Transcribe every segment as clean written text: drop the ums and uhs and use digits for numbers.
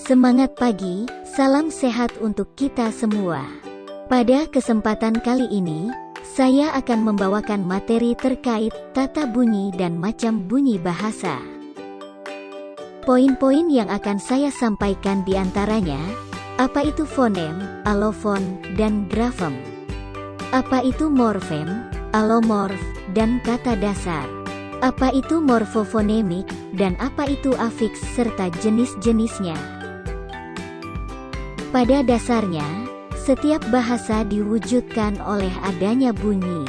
Semangat pagi, salam sehat untuk kita semua. Pada kesempatan kali ini, saya akan membawakan materi terkait tata bunyi dan macam bunyi bahasa. Poin-poin yang akan saya sampaikan diantaranya, apa itu fonem, alofon, dan grafem? Apa itu morfem, alomorf, dan kata dasar? Apa itu morfofonemik, dan apa itu afiks serta jenis-jenisnya? Pada dasarnya, setiap bahasa diwujudkan oleh adanya bunyi.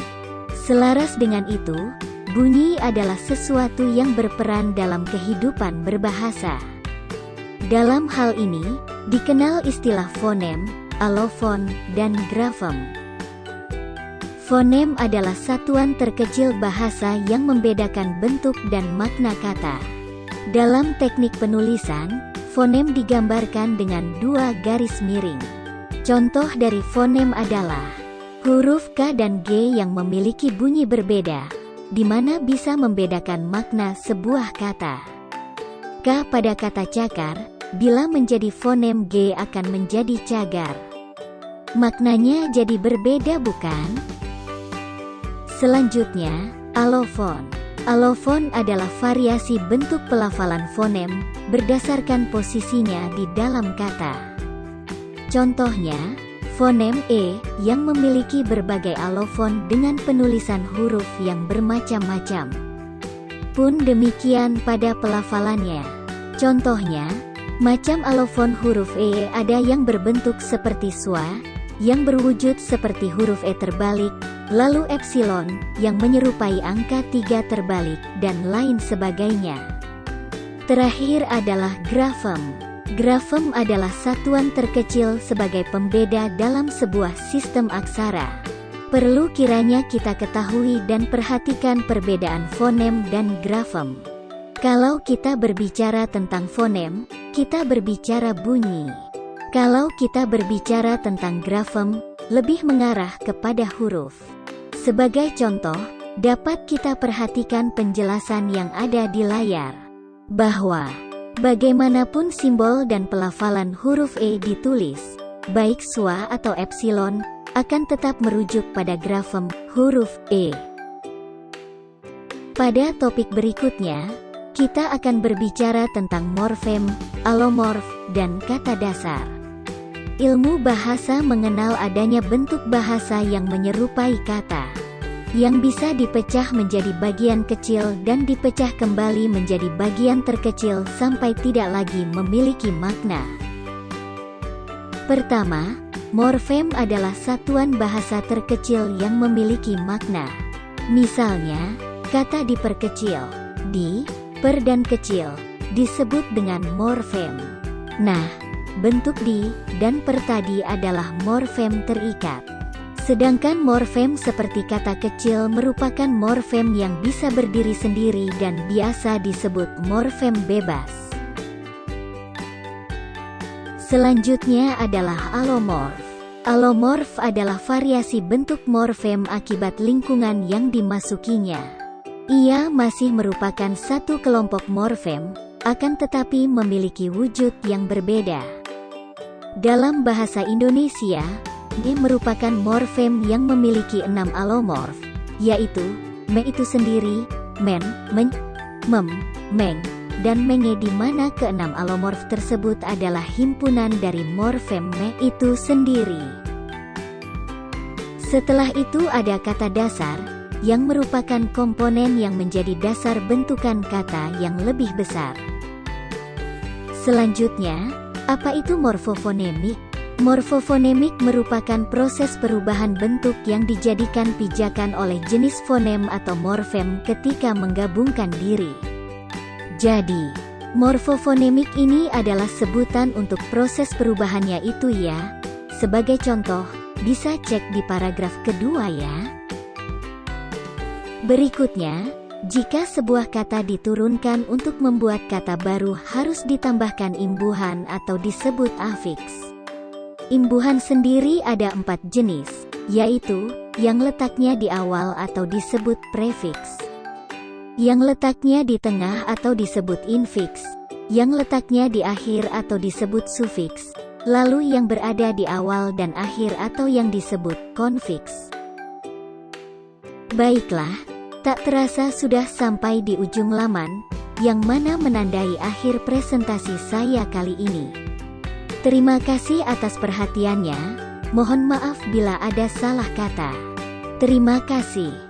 Selaras dengan itu, bunyi adalah sesuatu yang berperan dalam kehidupan berbahasa. Dalam hal ini, dikenal istilah fonem, alofon, dan grafem. Fonem adalah satuan terkecil bahasa yang membedakan bentuk dan makna kata. Dalam teknik penulisan, fonem digambarkan dengan dua garis miring. Contoh dari fonem adalah huruf K dan G yang memiliki bunyi berbeda, di mana bisa membedakan makna sebuah kata. K pada kata cakar, bila menjadi fonem G akan menjadi cagar. Maknanya jadi berbeda, bukan? Selanjutnya, alofon. Alofon adalah variasi bentuk pelafalan fonem, berdasarkan posisinya di dalam kata. Contohnya, fonem E, yang memiliki berbagai alofon dengan penulisan huruf yang bermacam-macam. Pun demikian pada pelafalannya. Contohnya, macam alofon huruf E ada yang berbentuk seperti schwa, yang berwujud seperti huruf E terbalik, lalu epsilon, yang menyerupai angka 3 terbalik, dan lain sebagainya. Terakhir adalah grafem. Grafem adalah satuan terkecil sebagai pembeda dalam sebuah sistem aksara. Perlu kiranya kita ketahui dan perhatikan perbedaan fonem dan grafem. Kalau kita berbicara tentang fonem, kita berbicara bunyi. Kalau kita berbicara tentang grafem, lebih mengarah kepada huruf. Sebagai contoh, dapat kita perhatikan penjelasan yang ada di layar, bahwa bagaimanapun simbol dan pelafalan huruf E ditulis, baik schwa atau epsilon, akan tetap merujuk pada grafem huruf E. Pada topik berikutnya, kita akan berbicara tentang morfem, alomorf, dan kata dasar. Ilmu bahasa mengenal adanya bentuk bahasa yang menyerupai kata, yang bisa dipecah menjadi bagian kecil dan dipecah kembali menjadi bagian terkecil sampai tidak lagi memiliki makna. Pertama, morfem adalah satuan bahasa terkecil yang memiliki makna. Misalnya, kata diperkecil, di, per dan kecil, disebut dengan morfem. Nah, bentuk di dan per tadi adalah morfem terikat. Sedangkan morfem seperti kata kecil merupakan morfem yang bisa berdiri sendiri dan biasa disebut morfem bebas. Selanjutnya adalah alomorf. Alomorf adalah variasi bentuk morfem akibat lingkungan yang dimasukinya. Ia masih merupakan satu kelompok morfem, akan tetapi memiliki wujud yang berbeda. Dalam bahasa Indonesia, me merupakan morfem yang memiliki 6 alomorf, yaitu me itu sendiri, men, men, mem, meng, dan menge, di mana ke-6 alomorf tersebut adalah himpunan dari morfem me itu sendiri. Setelah itu ada kata dasar, yang merupakan komponen yang menjadi dasar bentukan kata yang lebih besar. Selanjutnya, apa itu morfofonemik? Morfofonemik merupakan proses perubahan bentuk yang dijadikan pijakan oleh jenis fonem atau morfem ketika menggabungkan diri. Jadi, morfofonemik ini adalah sebutan untuk proses perubahannya itu ya. Sebagai contoh, bisa cek di paragraf kedua ya. Berikutnya, jika sebuah kata diturunkan untuk membuat kata baru harus ditambahkan imbuhan atau disebut afiks. Imbuhan sendiri ada 4 jenis, yaitu, yang letaknya di awal atau disebut prefiks, yang letaknya di tengah atau disebut infiks, yang letaknya di akhir atau disebut sufiks, lalu yang berada di awal dan akhir atau yang disebut konfiks. Baiklah, tak terasa sudah sampai di ujung laman, yang mana menandai akhir presentasi saya kali ini. Terima kasih atas perhatiannya, mohon maaf bila ada salah kata. Terima kasih.